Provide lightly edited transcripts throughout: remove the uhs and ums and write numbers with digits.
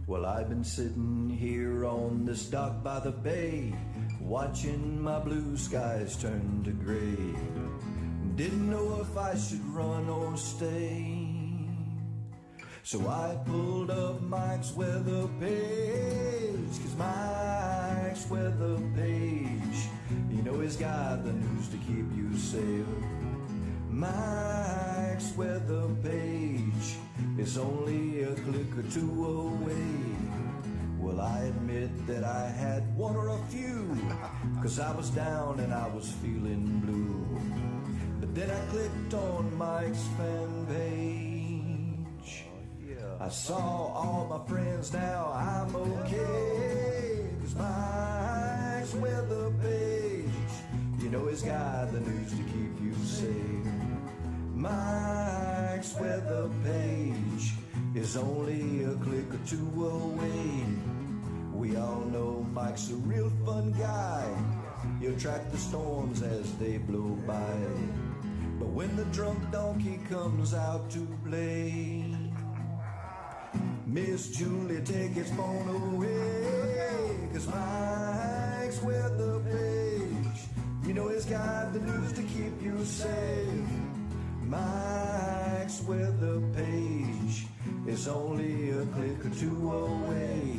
Well, I've been sitting here on this dock by the bay, watching my blue skies turn to gray. Didn't know if I should run or stay. So I pulled up Mike's weather page, 'cause Mike's weather page, you know he's got the news to keep you safe. Mike's weather page is only a click or two away. Well, I admit that I had one or a few, 'cause I was down and I was feeling blue. But then I clicked on Mike's fan page. I saw all my friends, now I'm okay. 'Cause Mike's weather page, you know he's got the news to keep you safe. Mike's weather page is only a click or two away. We all know Mike's a real fun guy. He'll track the storms as they blow by. But when the drunk donkey comes out to play, Miss Julie, take his phone away. 'Cause Mike's weather page, you know he's got the news to keep you safe. Mike's weather page is only a click or two away.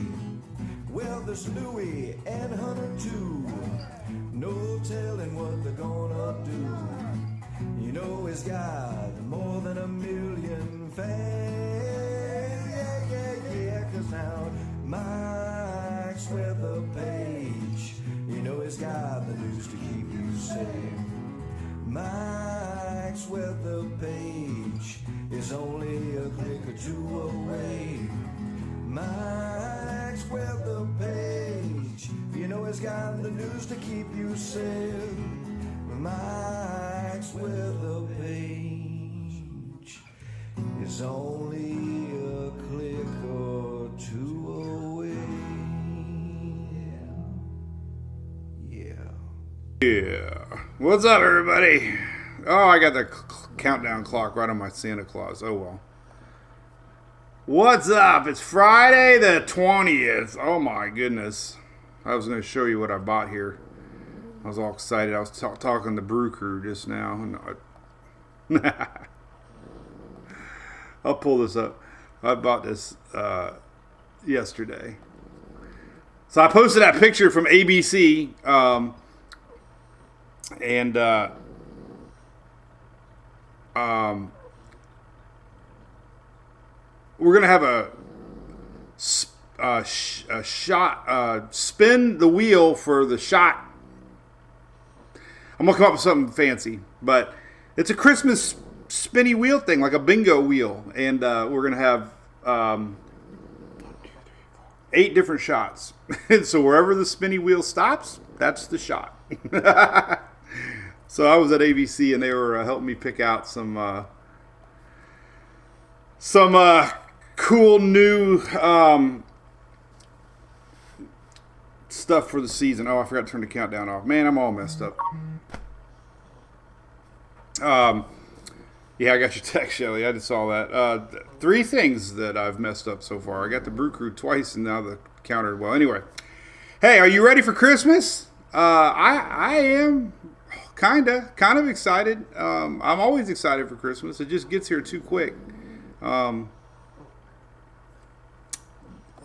Well, there's Louie and Hunter too, no telling what they're gonna do. You know he's got more than 1 million fans. Yeah, 'cause now Mike's weather page, you know he's got the news to keep you safe. Mike's weather page is only a click or two away. Mike's weather page, you know he's got the news to keep you safe. Mike's weather page is only a click or two away. Yeah. What's up, everybody? Oh, I got the countdown clock right on my Santa Claus. Oh, well. What's up? It's Friday the 20th. Oh, my goodness. I was going to show you what I bought here. I was all excited. I was talking to Brew Crew just now. I'll pull this up. I bought this yesterday. So I posted that picture from ABC. And we're gonna have a shot. Spin the wheel for the shot. I'm gonna come up with something fancy, but it's a Christmas spinny wheel thing, like a bingo wheel, and we're gonna have 8 different shots. And so wherever the spinny wheel stops, that's the shot. So I was at ABC and they were helping me pick out some cool new stuff for the season. Oh, I forgot to turn the countdown off. Man, I'm all messed up. Yeah, I got your text, Shelly. I just saw that. 3 things that I've messed up so far. I got the Brew Crew twice and now the counter. Well, anyway. Hey, are you ready for Christmas? I am kind of excited. I'm always excited for Christmas. It just gets here too quick.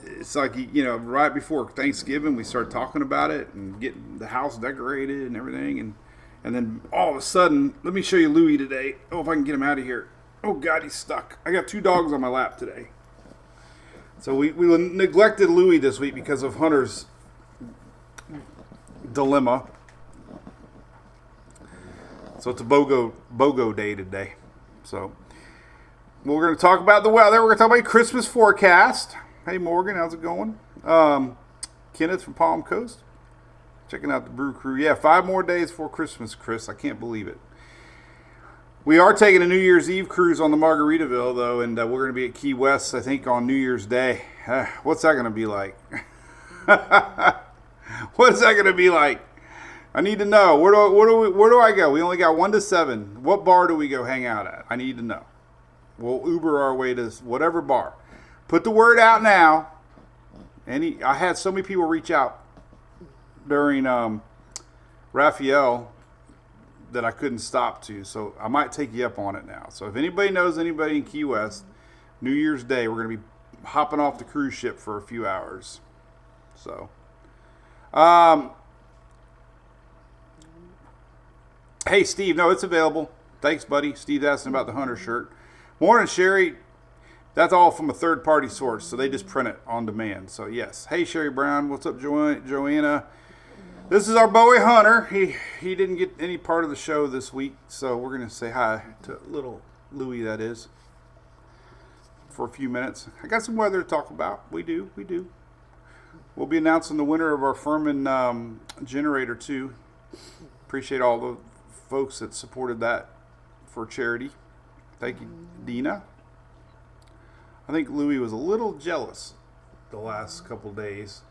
It's like, right before Thanksgiving, we start talking about it and getting the house decorated and everything. And then all of a sudden, let me show you Louie today. Oh, if I can get him out of here. Oh, God, he's stuck. I got 2 dogs on my lap today. So we neglected Louie this week because of Hunter's dilemma. So it's a BOGO day today. So we're going to talk about the weather. We're going to talk about Christmas forecast. Hey, Morgan, how's it going? Kenneth from Palm Coast. Checking out the Brew Crew. Yeah, 5 more days before Christmas, Chris. I can't believe it. We are taking a New Year's Eve cruise on the Margaritaville, though, and we're going to be at Key West, I think, on New Year's Day. What's that going to be like? What's that going to be like? I need to know. Where do I go? We only got 1 to 7. What bar do we go hang out at? I need to know. We'll Uber our way to whatever bar. Put the word out now. I had so many people reach out during Raphael that I couldn't stop to. So I might take you up on it now. So if anybody knows anybody in Key West, New Year's Day, we're going to be hopping off the cruise ship for a few hours. So, hey, Steve. No, it's available. Thanks, buddy. Steve's asking about the Hunter shirt. Morning, Sherry. That's all from a third-party source, so they just print it on demand. So, yes. Hey, Sherry Brown. What's up, Joanna? This is our Bowie Hunter. He didn't get any part of the show this week, so we're going to say hi to little Louie, that is, for a few minutes. I got some weather to talk about. We do. We'll be announcing the winner of our Furman generator, too. Appreciate all the folks that supported that for charity. Thank you, Dina. I think Louie was a little jealous the last couple days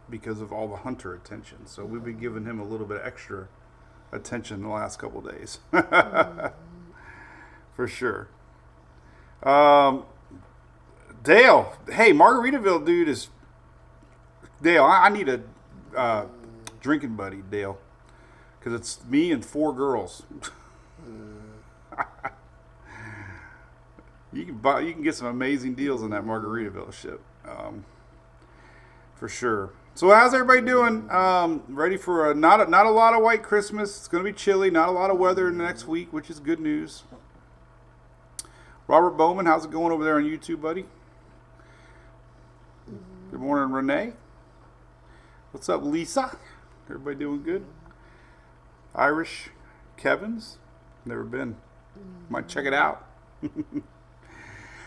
because of all the Hunter attention. So we've been giving him a little bit extra attention the last couple days. For sure. Dale. Hey, Margaritaville dude is... Dale, I need a drinking buddy, Dale. Because it's me and 4 girls. You can get some amazing deals on that Margaritaville ship, for sure. So how's everybody doing? Ready for not a lot of white Christmas? It's going to be chilly. Not a lot of weather in the next week, which is good news. Robert Bowman, how's it going over there on YouTube, buddy? Good morning, Renee. What's up, Lisa? Everybody doing good? Irish Kevin's, never been. Might check it out.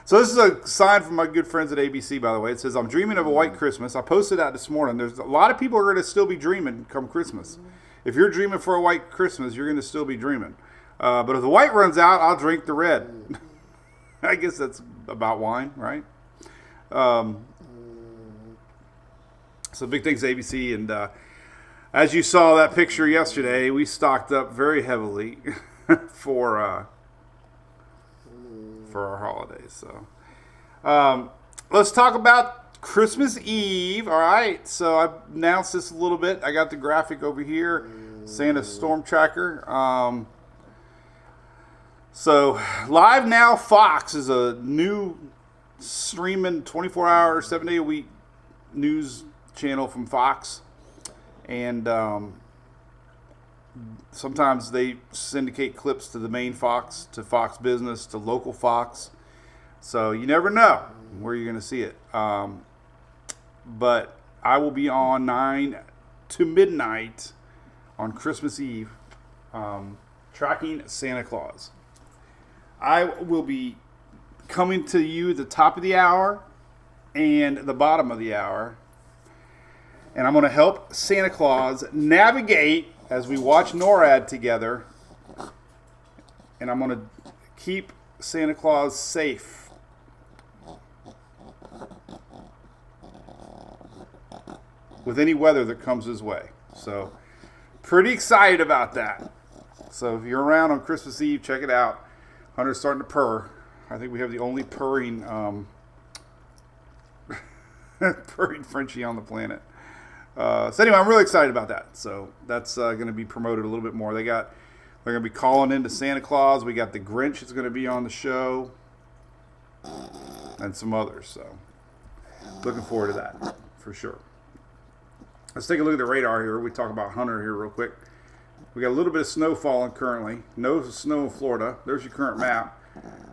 So this is a sign from my good friends at ABC, by the way. It says, I'm dreaming of a white Christmas. I posted that this morning. There's a lot of people are going to still be dreaming come Christmas. If you're dreaming for a white Christmas, you're going to still be dreaming. But if the white runs out, I'll drink the red. I guess that's about wine, right? So big thanks to ABC. And as you saw that picture yesterday, we stocked up very heavily for our holidays. So let's talk about Christmas Eve. All right, so I announced this a little bit. I got the graphic over here, Santa Storm Tracker. So Live Now Fox is a new streaming 24-hour 7-day-a-week news channel from Fox, and sometimes they syndicate clips to the main Fox, to Fox Business, to local Fox. So you never know where you're going to see it. But I will be on 9 to midnight on Christmas Eve, tracking Santa Claus. I will be coming to you at the top of the hour and the bottom of the hour. And I'm going to help Santa Claus navigate as we watch NORAD together, and I'm going to keep Santa Claus safe. With any weather that comes his way. So, pretty excited about that. So, if you're around on Christmas Eve, check it out. Hunter's starting to purr. I think we have the only purring Frenchie on the planet. So anyway, I'm really excited about that. So that's going to be promoted a little bit more. They're going to be calling into Santa Claus. We got the Grinch is going to be on the show, and some others. So looking forward to that for sure. Let's take a look at the radar here. We talk about Hunter here real quick. We got a little bit of snow falling currently. No snow in Florida. There's your current map.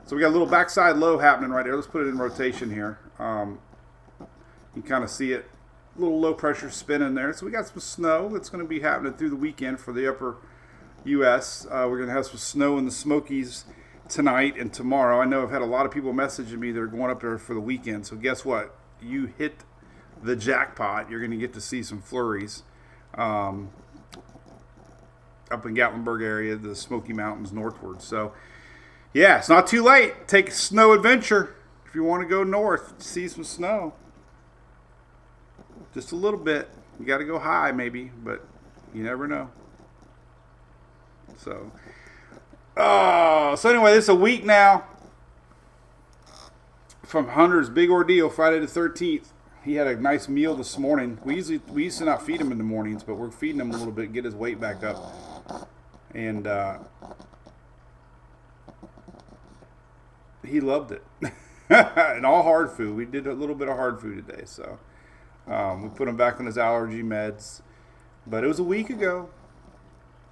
So we got a little backside low happening right there. Let's put it in rotation here. You can kind of see it. A little low pressure spinning there. So we got some snow that's going to be happening through the weekend for the upper U.S. We're going to have some snow in the Smokies tonight and tomorrow. I know I've had a lot of people messaging me that are going up there for the weekend. So guess what? You hit the jackpot. You're going to get to see some flurries up in Gatlinburg area, the Smoky Mountains northward. So yeah, it's not too late. Take a snow adventure if you want to go north, see some snow. Just a little bit. You got to go high maybe, but you never know. So anyway, this is a week now from Hunter's big ordeal, Friday the 13th. he had a nice meal this morning. We used to not feed him in the mornings, but we're feeding him a little bit, get his weight back up. And he loved it. And all hard food. We did a little bit of hard food today, so we put him back on his allergy meds. But it was a week ago,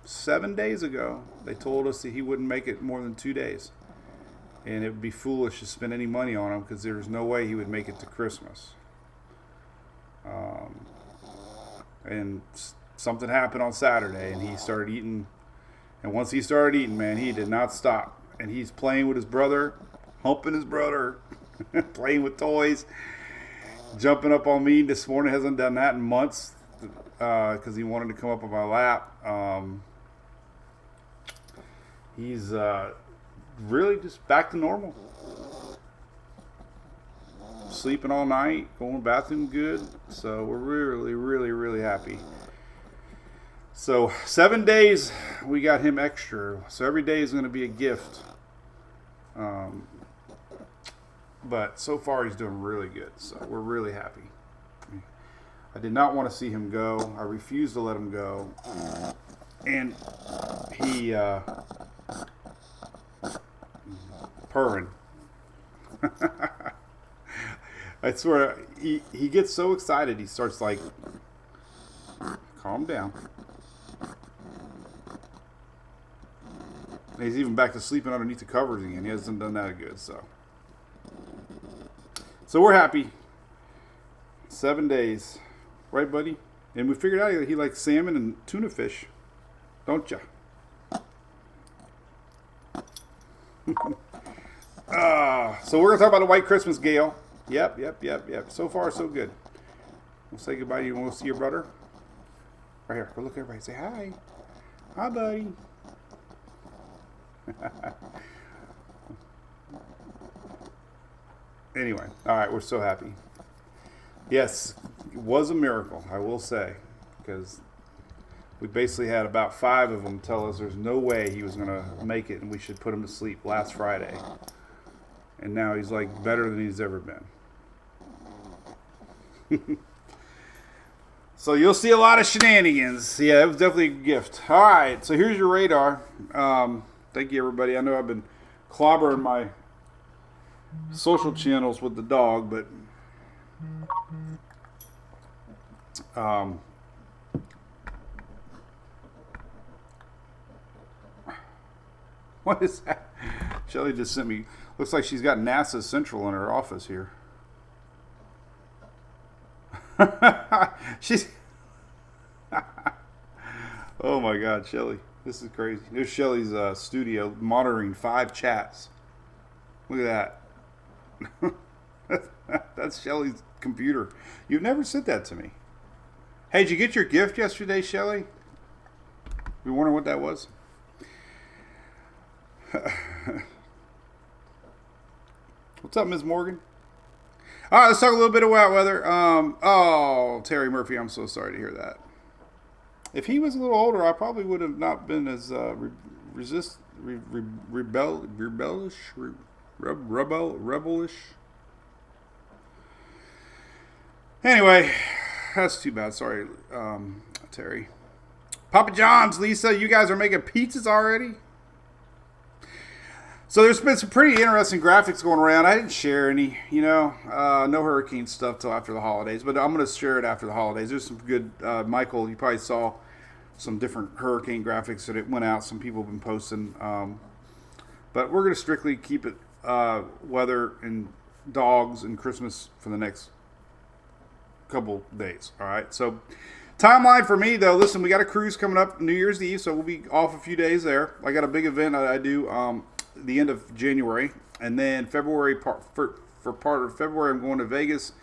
7 days ago, they told us that he wouldn't make it more than 2 days. And it would be foolish to spend any money on him because there's no way he would make it to Christmas. And something happened on Saturday, and he started eating. And once he started eating, man, he did not stop. And he's playing with his brother, humping his brother, playing with toys, jumping up on me this morning. Hasn't done that in months because he wanted to come up on my lap. He's really just back to normal. Sleeping all night, going to the bathroom good. So we're really, really, really happy. So 7 days, we got him extra. So every day is going to be a gift. But so far he's doing really good. So we're really happy. I did not want to see him go. I refused to let him go. And he purring. I swear, he gets so excited, he starts like, calm down. He's even back to sleeping underneath the covers again. He hasn't done that good, so we're happy. 7 days. Right, buddy? And we figured out that he likes salmon and tuna fish. Don't ya? So we're going to talk about the White Christmas Gale. Yep. So far, so good. We'll say goodbye to you and we'll see your brother. Right here. Go look at everybody. Say hi. Hi, buddy. Anyway, all right, we're so happy. Yes, it was a miracle, I will say, because we basically had about 5 of them tell us there's no way he was going to make it and we should put him to sleep last Friday. And now he's like better than he's ever been. So you'll see a lot of shenanigans. Yeah, it was definitely a gift. All right, so here's your radar. Thank you, everybody. I know I've been clobbering my social channels with the dog, but what is that? Shelly just sent me. Looks like she's got NASA Central in her office here. She's. Oh my God, Shelly. This is crazy. There's Shelly's studio monitoring 5 chats. Look at that. That's Shelly's computer. You've never said that to me. Hey, did you get your gift yesterday, Shelly? You wondering what that was? What's up, Ms. Morgan? All right, let's talk a little bit about weather. Oh, Terry Murphy, I'm so sorry to hear that. If he was a little older, I probably would have not been as rebellish. Anyway, that's too bad. Sorry, Terry. Papa John's, Lisa, you guys are making pizzas already? So there's been some pretty interesting graphics going around. I didn't share any, no hurricane stuff till after the holidays, but I'm going to share it after the holidays. There's some good, Michael, you probably saw some different hurricane graphics that it went out. Some people have been posting. But we're going to strictly keep it weather and dogs and Christmas for the next couple days. All right. So timeline for me, though, listen, we got a cruise coming up New Year's Eve, so we'll be off a few days there. I got a big event I do the end of January, and then February, for part of February, I'm going to Vegas,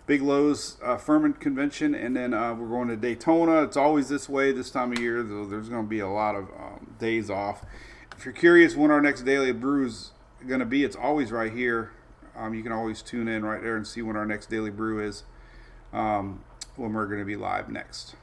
Big Lowe's Furman Convention, and then we're going to Daytona. It's always this way this time of year. There's going to be a lot of days off. If you're curious when our next Daily Brew is going to be, it's always right here. You can always tune in right there and see when our next Daily Brew is, when we're going to be live next.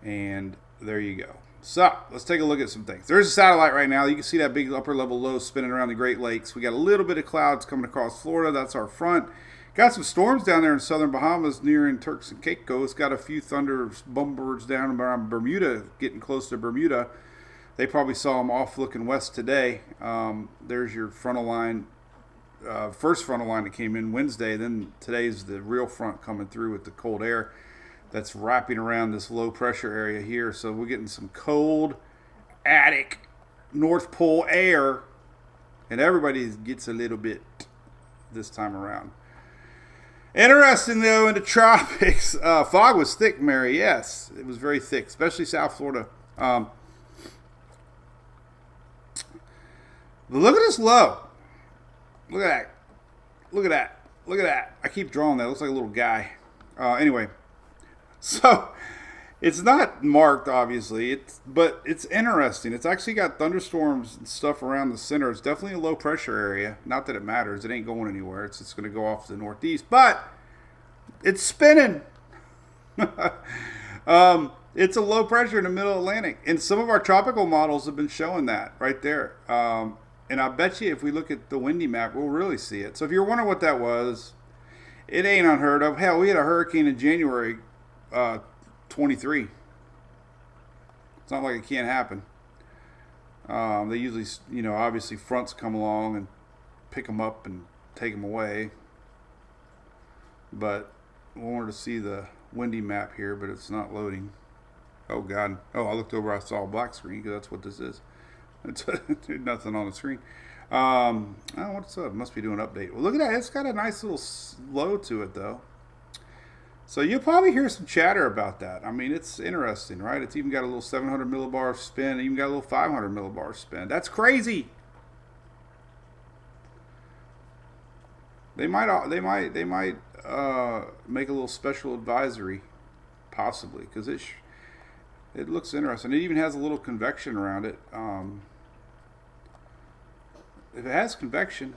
And there you go. So, let's take a look at some things. There's a satellite right now. You can see that big upper level low spinning around the Great Lakes. We got a little bit of clouds coming across Florida. That's our front. Got some storms down there in southern Bahamas near in Turks and Caicos. Got a few thunder bumbirds down around Bermuda, getting close to Bermuda. They probably saw them off looking west today. There's your frontal line, first frontal line that came in Wednesday. Then today's the real front coming through with the cold air that's wrapping around this low pressure area here. So we're getting some cold Arctic North Pole air, and everybody gets a little bit this time around. Interesting, though, in the tropics, fog was thick, Mary. Yes, it was very thick, especially South Florida. But look at this low. Look at that. Look at that. Look at that. I keep drawing that. It looks like a little guy. Anyway, so it's not marked, obviously, but it's interesting. It's actually got thunderstorms and stuff around the center. It's definitely a low pressure area. Not that it matters. It ain't going anywhere. It's just going to go off to the northeast. But it's spinning. It's a low pressure in the middle Atlantic. And some of our tropical models have been showing that right there. And I bet you if we look at the windy map, we'll really see it. So if you're wondering what that was, it ain't unheard of. Hell, we had a hurricane in January 23. It's not like it can't happen. They usually, obviously fronts come along and pick them up and take them away. But I wanted to see the windy map here, but it's not loading. Oh, God. Oh, I looked over, I saw a black screen because that's what this is. It's nothing on the screen. What's up? Must be doing an update. Well, look at that. It's got a nice little low to it, though. So you'll probably hear some chatter about that. I mean, it's interesting, right? It's even got a little 700 millibar spin, even got a little 500 millibar spin. That's crazy. They might make a little special advisory, possibly, because it looks interesting. It even has a little convection around it. If it has convection,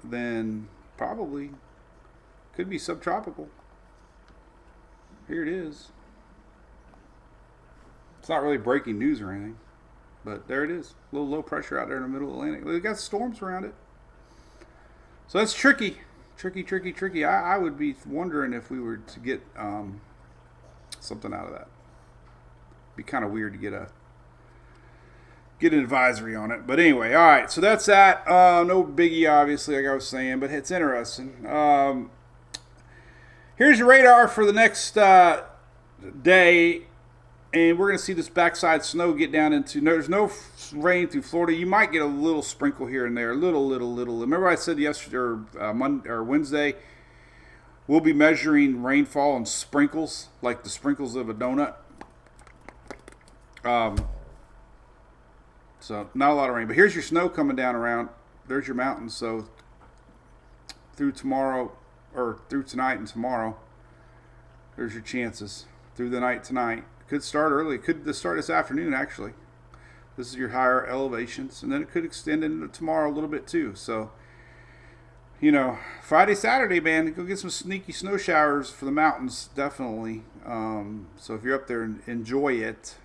then probably could be subtropical. Here it is. It's not really breaking news or anything, but there it is. A little low pressure out there in the middle Atlantic. We've got storms around it. So that's tricky. Tricky. I would be wondering if we were to get something out of that. Be kind of weird to get an advisory on it. But anyway, all right. So that's that. No biggie, obviously, like I was saying, but it's interesting. Here's your radar for the next day, and we're going to see this backside snow get down into. There's no rain through Florida. You might get a little sprinkle here and there, little. Remember I said yesterday or Wednesday, we'll be measuring rainfall in sprinkles, like the sprinkles of a donut. So not a lot of rain, but here's your snow coming down around. There's your mountains. So through tomorrow. Or through tonight and tomorrow, there's your chances. Through the night tonight. Could start early. Could start this afternoon, actually. This is your higher elevations. And then it could extend into tomorrow a little bit, too. So, Friday, Saturday, man, go get some sneaky snow showers for the mountains, definitely. So if you're up there, enjoy it.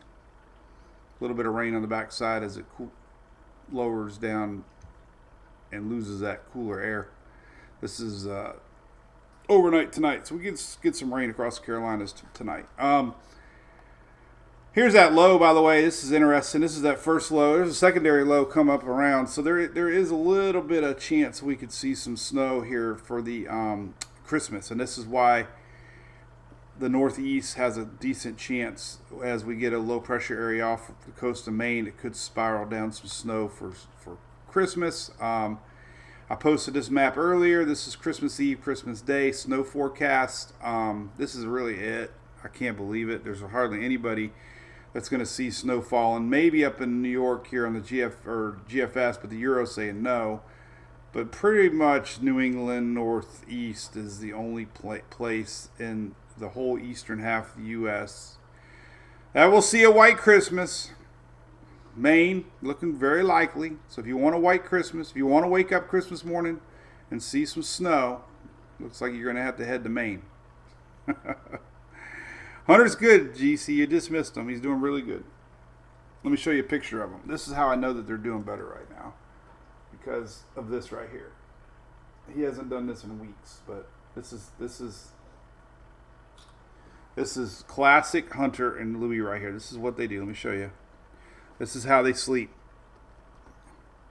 A little bit of rain on the backside as it lowers down and loses that cooler air. This is overnight tonight, so we get some rain across the Carolinas tonight. Here's that low, by the way. This is interesting. This is that first low. There's a secondary low come up around, so there is a little bit of chance we could see some snow here for the Christmas, and this is why the Northeast has a decent chance as we get a low pressure area off the coast of Maine. It could spiral down some snow for Christmas. I posted this map earlier. This is Christmas Eve, Christmas Day, snow forecast. This is really it. I can't believe it. There's hardly anybody that's going to see snow falling. Maybe up in New York here on the GFS, but the Euro's saying no. But pretty much New England, Northeast is the only place in the whole eastern half of the U.S. that will see a white Christmas. Maine, looking very likely. So if you want a white Christmas, if you want to wake up Christmas morning and see some snow, looks like you're going to have to head to Maine. Hunter's good, GC. You dismissed him. He's doing really good. Let me show you a picture of him. This is how I know that they're doing better right now. Because of this right here. He hasn't done this in weeks, but This is classic Hunter and Louie right here. This is what they do. Let me show you. This is how they sleep.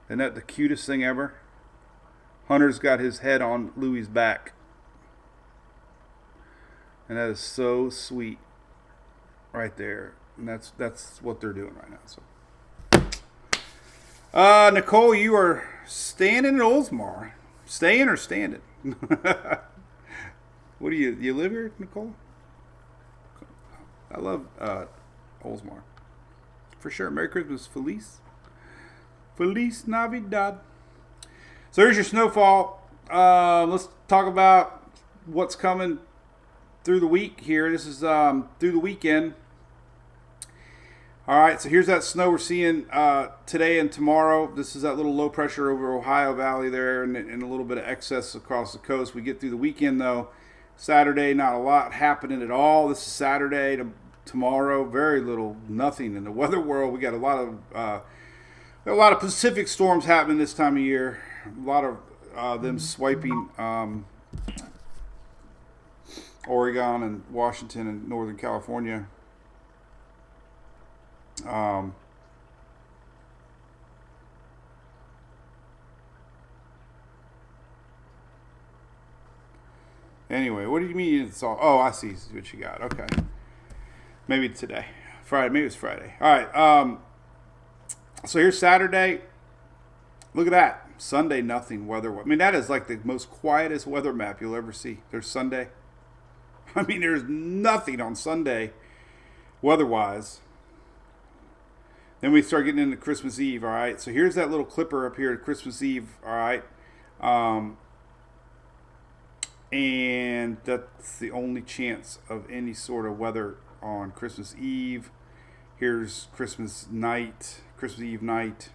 Isn't that the cutest thing ever? Hunter's got his head on Louie's back. And that is so sweet right there. And that's what they're doing right now. So Nicole, you are standing in Oldsmar. Staying or standing? What do you live here, Nicole? I love Oldsmar. For sure. Merry Christmas. Feliz Navidad. So here's your snowfall. Let's talk about what's coming through the week here. This is through the weekend. All right, so here's that snow we're seeing today and tomorrow. This is that little low pressure over Ohio Valley there and a little bit of excess across the coast. We get through the weekend, though. Saturday, not a lot happening at all. This is Saturday to tomorrow. Very little, nothing in the weather world. We got a lot of Pacific storms happening this time of year. A lot of them swiping Oregon and Washington and Northern California. Anyway, what do you mean it's all? Oh, I see what you got. Okay, maybe today, Friday. Maybe it's Friday. All right. So here's Saturday. Look at that. Sunday, nothing weather. I mean, that is like the most quietest weather map you'll ever see. There's Sunday. I mean, there's nothing on Sunday weather-wise. Then we start getting into Christmas Eve, all right? So here's that little clipper up here at Christmas Eve, all right? And that's the only chance of any sort of weather on Christmas Eve. Here's Christmas Eve night.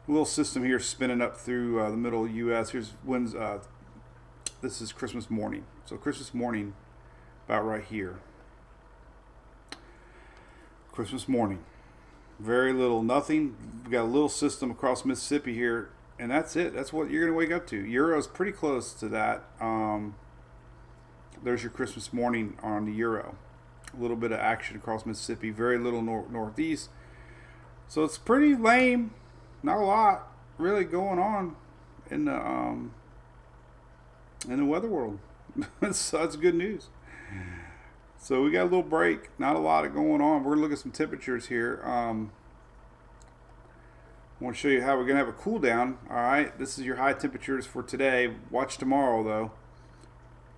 A little system here spinning up through the middle of the U.S. Here's when's this is Christmas morning. So Christmas morning, about right here. Christmas morning. Very little, nothing. We got a little system across Mississippi here, and that's it. That's what you're going to wake up to. Euro's pretty close to that. There's your Christmas morning on the Euro. A little bit of action across Mississippi. Very little northeast. So it's pretty lame. Not a lot really going on in the weather world. So that's good news. So we got a little break. Not a lot of going on. We're going to look at some temperatures here. I want to show you how we're going to have a cool down. All right. This is your high temperatures for today. Watch tomorrow, though.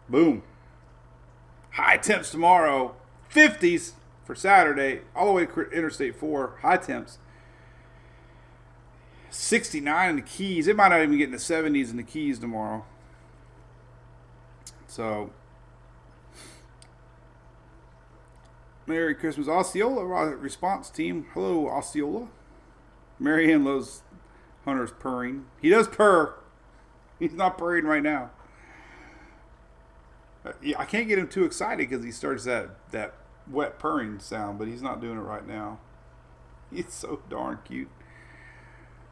Boom. High temps tomorrow. 50s for Saturday. All the way to Interstate 4. High temps. 69 in the Keys. It might not even get in the 70s in the Keys tomorrow. So, Merry Christmas. Osceola response team. Hello, Osceola. Mary Ann loves Hunter's purring. He does purr. He's not purring right now. I can't get him too excited because he starts that wet purring sound, but he's not doing it right now. He's so darn cute.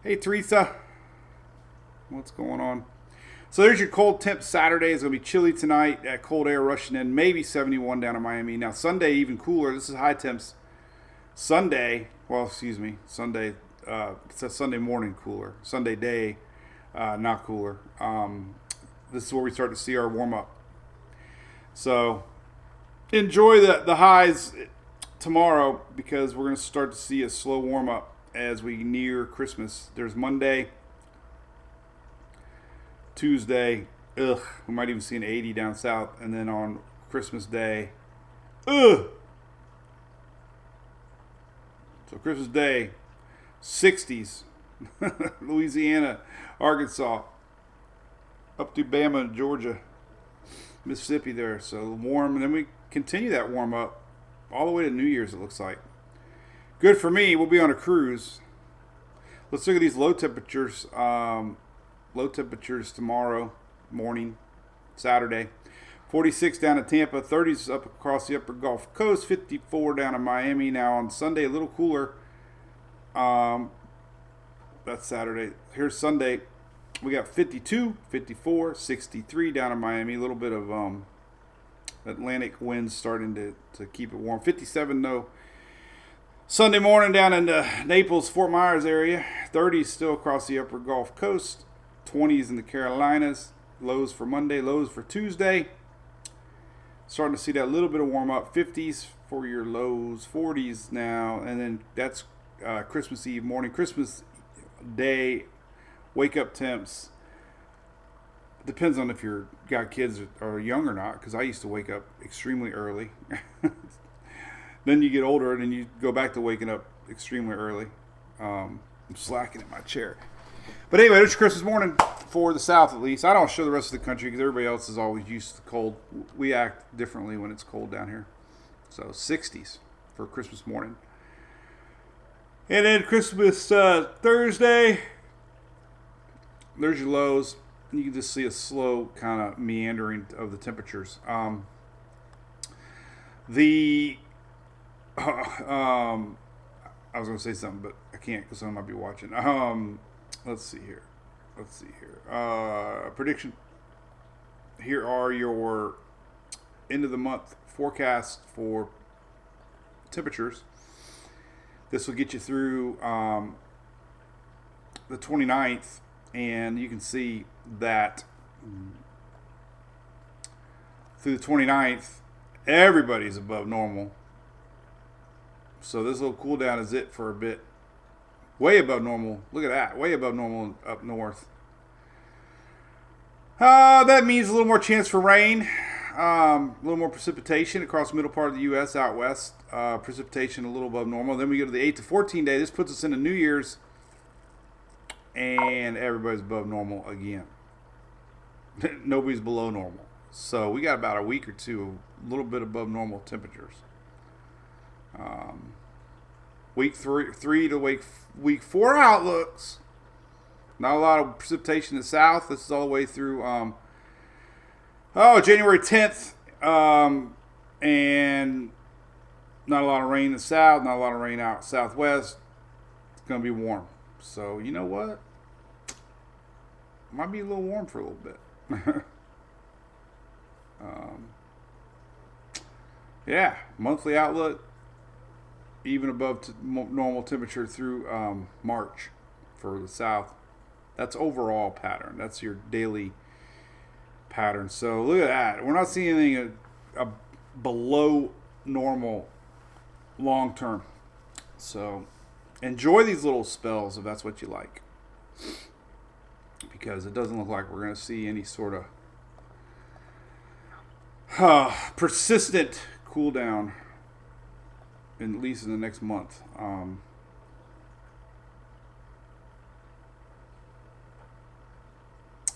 Hey, Teresa. What's going on? So there's your cold temp Saturday. It's going to be chilly tonight. That cold air rushing in. Maybe 71 down in Miami. Now, Sunday, even cooler. This is high temps. Sunday, Sunday, it's a Sunday morning cooler. Sunday day, not cooler. This is where we start to see our warm-up. So enjoy the highs tomorrow because we're going to start to see a slow warm-up as we near Christmas. There's Monday, Tuesday, we might even see an 80 down south, and then on Christmas Day, So Christmas Day, 60s, Louisiana, Arkansas, up to Bama and Georgia, Mississippi there. So warm, and then we continue that warm up all the way to New Year's, it looks like. Good for me. We'll be on a cruise. Let's look at these low temperatures. Low temperatures tomorrow morning, Saturday. 46 down at Tampa, 30s up across the upper Gulf Coast, 54 down in Miami. Now on Sunday, a little cooler. That's Saturday. Here's Sunday, We got 52, 54, 63 down in Miami. A little bit of Atlantic winds starting to keep it warm. 57 though. Sunday morning down in the Naples, Fort Myers area. 30s still across the upper Gulf Coast. 20s in the Carolinas. Lows for Monday, lows for Tuesday. Starting to see that little bit of warm up. 50s for your lows. 40s now. And then that's Christmas Eve morning. Christmas Day wake up temps. Depends on if you're got kids or young or not, because I used to wake up extremely early. Then you get older and then you go back to waking up extremely early. I'm slacking in my chair. But anyway, it's Christmas morning for the South at least. I don't show the rest of the country because everybody else is always used to the cold. We act differently when it's cold down here. So 60s for Christmas morning. And then Christmas Thursday, there's your lows. You can just see a slow kind of meandering of the temperatures. I was going to say something, but I can't because someone might be watching. Let's see here. Prediction. Here are your end of the month forecasts for temperatures. This will get you through the 29th, and you can see that through the 29th, everybody's above normal. So this little cool down is it for a bit. Way above normal. Look at that. Way above normal up north. That means a little more chance for rain. A little more precipitation across the middle part of the U.S. out west. Precipitation a little above normal. Then we go to the 8 to 14 day. This puts us into New Year's. And everybody's above normal again. Nobody's below normal. So we got about a week or two, a little bit above normal temperatures. Week three to week 4 outlooks. Not a lot of precipitation in the south. This is all the way through January 10th. And not a lot of rain in the south, not a lot of rain out southwest. It's going to be warm. So, you know what? Might be a little warm for a little bit. Yeah, monthly outlook, even above normal temperature through March for the south. That's overall pattern. That's your daily pattern. So look at that. We're not seeing anything below normal long term. So enjoy these little spells if that's what you like, because it doesn't look like we're going to see any sort of persistent cool down, at least in the next month.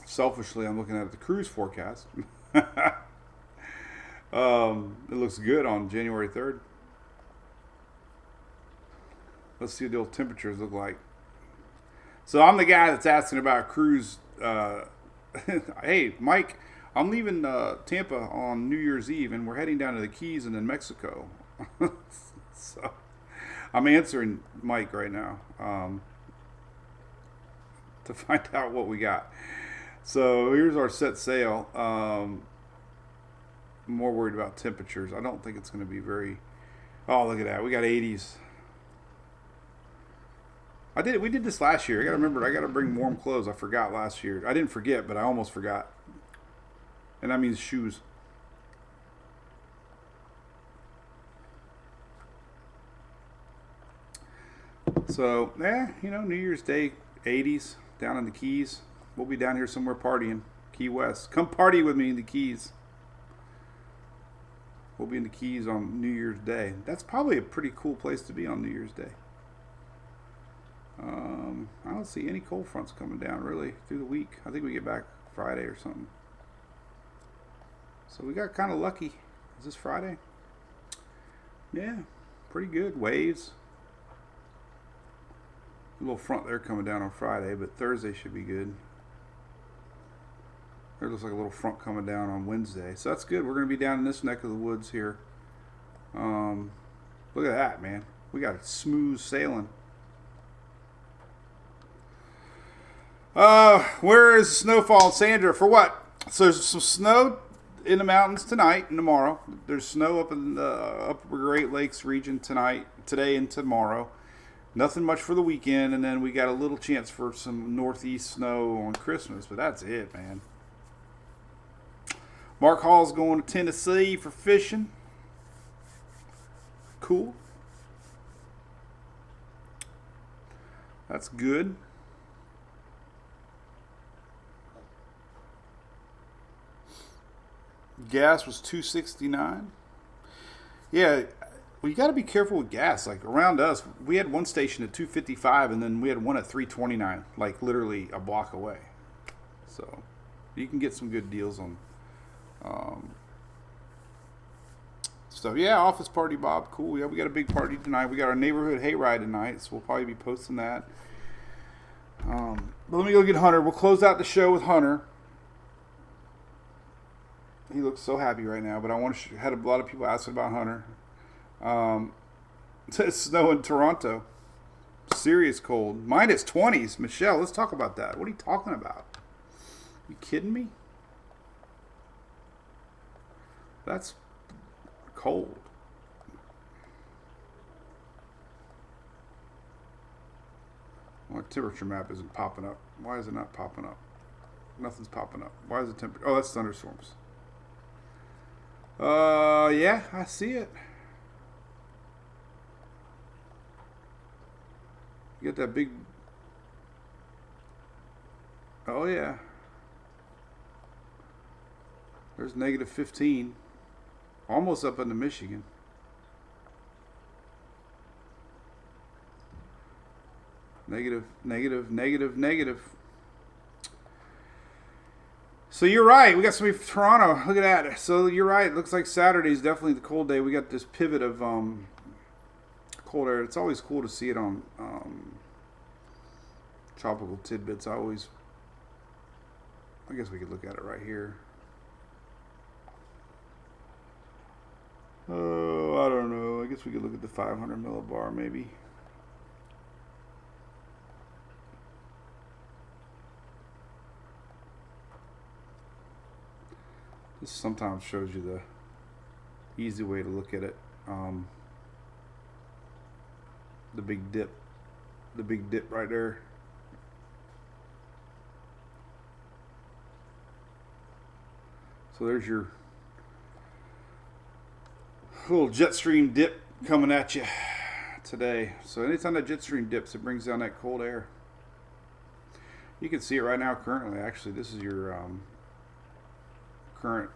Selfishly, I'm looking at the cruise forecast. It looks good on January 3rd. Let's see what the old temperatures look like. So I'm the guy that's asking about cruise. Hey, Mike, I'm leaving Tampa on New Year's Eve, and we're heading down to the Keys and then Mexico. So I'm answering Mike right now to find out what we got. So here's our set sail. I'm more worried about temperatures. I don't think it's going to be very... Oh, look at that. We got 80s. We did this last year. I got to remember, I got to bring warm clothes. I forgot last year. I didn't forget, but I almost forgot. And that means shoes. So, New Year's Day, 80s, down in the Keys. We'll be down here somewhere partying, Key West. Come party with me in the Keys. We'll be in the Keys on New Year's Day. That's probably a pretty cool place to be on New Year's Day. I don't see any cold fronts coming down really through the week. I think we get back Friday or something. So we got kind of lucky. Is this Friday? Yeah, pretty good. Waves. A little front there coming down on Friday, but Thursday should be good. There looks like a little front coming down on Wednesday. So that's good. We're going to be down in this neck of the woods here. Look at that, man. We got smooth sailing. Where is the snowfall, Sandra? For what? So there's some snow in the mountains tonight and tomorrow. There's snow up in the Upper Great Lakes region today and tomorrow. Nothing much for the weekend, and then we got a little chance for some northeast snow on Christmas, but that's it, man. Mark Hall's going to Tennessee for fishing. Cool. That's good. Gas was $2.69. Yeah, well, you got to be careful with gas. Like around us, we had one station at $2.55, and then we had one at $3.29, like literally a block away. So you can get some good deals on stuff. Yeah, office party, Bob. Cool. Yeah, we got a big party tonight. We got our neighborhood hayride tonight, so we'll probably be posting that. But let me go get Hunter. We'll close out the show with Hunter. He looks so happy right now, but I had a lot of people asking about Hunter. It's snow in Toronto. Serious cold. Minus 20s. Michelle, let's talk about that. What are you talking about? You kidding me? That's cold. My temperature map isn't popping up. Why is it not popping up? Nothing's popping up. Why is the temperature? Oh, that's thunderstorms. Yeah, I see it. You get that big. Oh, yeah. There's negative 15. Almost up into Michigan. Negative, negative, negative, negative. So you're right. We got somebody from Toronto. Look at that. So you're right. It looks like Saturday is definitely the cold day. We got this pivot of cold air. It's always cool to see it on Tropical Tidbits. I guess we could look at it right here. Oh, I don't know. I guess we could look at the 500 millibar maybe. This sometimes shows you the easy way to look at it. The big dip right there. So there's your little jet stream dip coming at you today. So anytime that jet stream dips, it brings down that cold air. You can see it right now currently. Actually, this is your current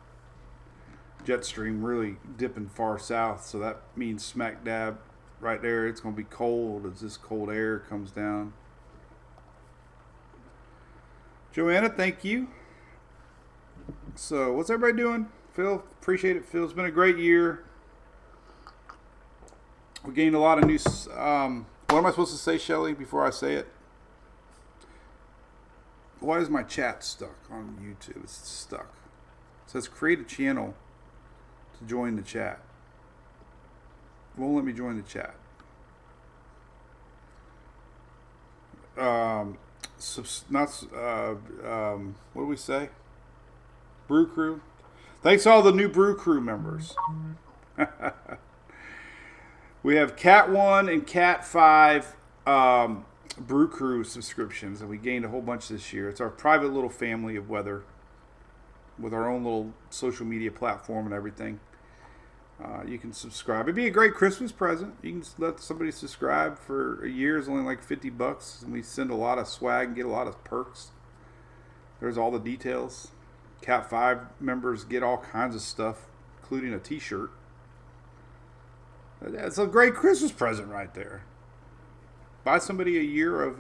jet stream really dipping far south, so that means smack dab right there it's going to be cold as this cold air comes down. Joanna, thank you. So what's everybody doing? Phil, appreciate it. Phil, it's been a great year. We gained a lot of new what am I supposed to say, Shelly, before I say it? Why is my chat stuck on YouTube? It's stuck. It says create a channel to join the chat. It won't let me join the chat. What do we say? Brew Crew. Thanks to all the new Brew Crew members. We have Cat 1 and Cat 5 Brew Crew subscriptions, and we gained a whole bunch this year. It's our private little family of weather, with our own little social media platform and everything. You can subscribe. It'd be a great Christmas present. You can let somebody subscribe for a year. It's only like $50, and we send a lot of swag and get a lot of perks. There's all the details. Cat 5 members get all kinds of stuff, including a t-shirt. It's a great Christmas present right there. Buy somebody a year of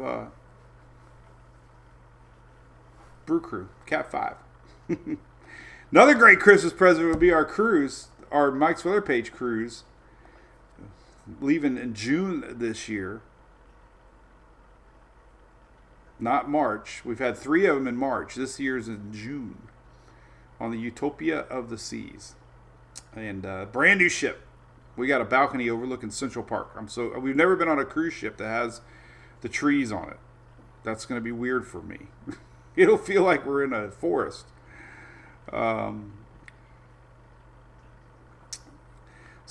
Brew Crew, Cat 5. Another great Christmas present would be our cruise, our Mike's Weather Page cruise, leaving in June this year. Not March. We've had 3 of them in March. This year's in June on the Utopia of the Seas. And brand new ship. We got a balcony overlooking Central Park. We've never been on a cruise ship that has the trees on it. that's going to be weird for me. It'll feel like we're in a forest. So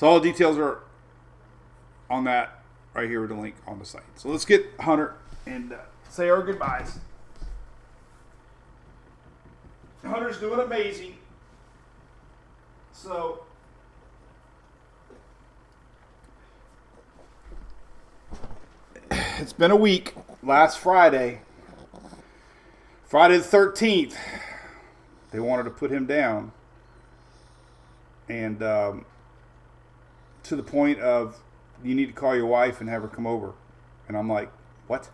all the details are on that right here with the link on the site. So let's get Hunter and say our goodbyes. Hunter's doing amazing. So it's been a week. Last Friday the 13th, they wanted to put him down. And to the point of, you need to call your wife and have her come over. And I'm like, what?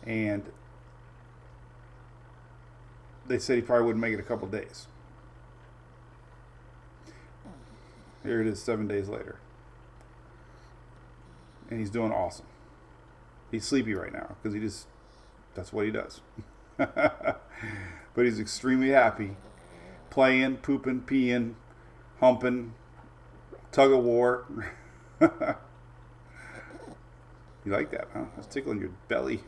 And they said he probably wouldn't make it a couple days. Here it is 7 days later. And he's doing awesome. He's sleepy right now because that's what he does. But he's extremely happy. Playing, pooping, peeing, humping, tug of war. You like that, huh? That's tickling your belly.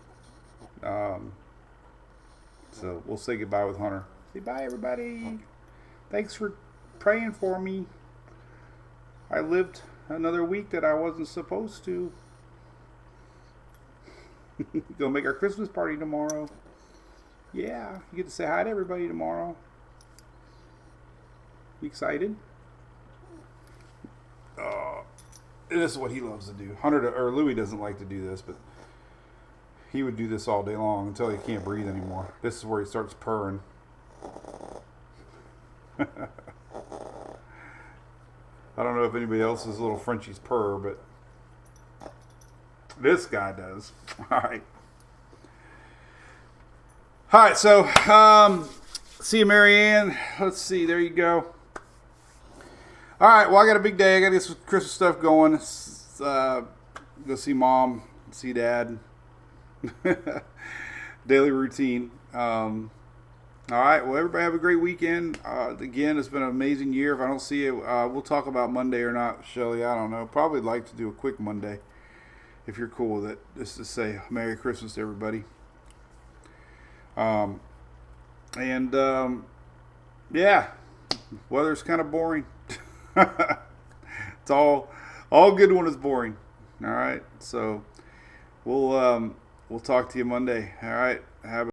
So we'll say goodbye with Hunter. Say bye, everybody. Thanks for praying for me. I lived another week that I wasn't supposed to. Go make our Christmas party tomorrow. Yeah, you get to say hi to everybody tomorrow. You excited? This is what he loves to do. Louis doesn't like to do this, but he would do this all day long until he can't breathe anymore. This is where he starts purring. I don't know if anybody else's little Frenchies purr, but this guy does. All right. All right, so see you, Marianne. Let's see. There you go. All right, well, I got a big day. I got to get some Christmas stuff going. Go see Mom, see Dad. Daily routine. All right, well, everybody have a great weekend. Again, it's been an amazing year. If I don't see you, we'll talk about Monday or not, Shelly. I don't know. Probably like to do a quick Monday, if you're cool with it, just to say Merry Christmas to everybody. Yeah, weather's kind of boring. It's all good when it's boring. All right, so we'll talk to you Monday. All right, have a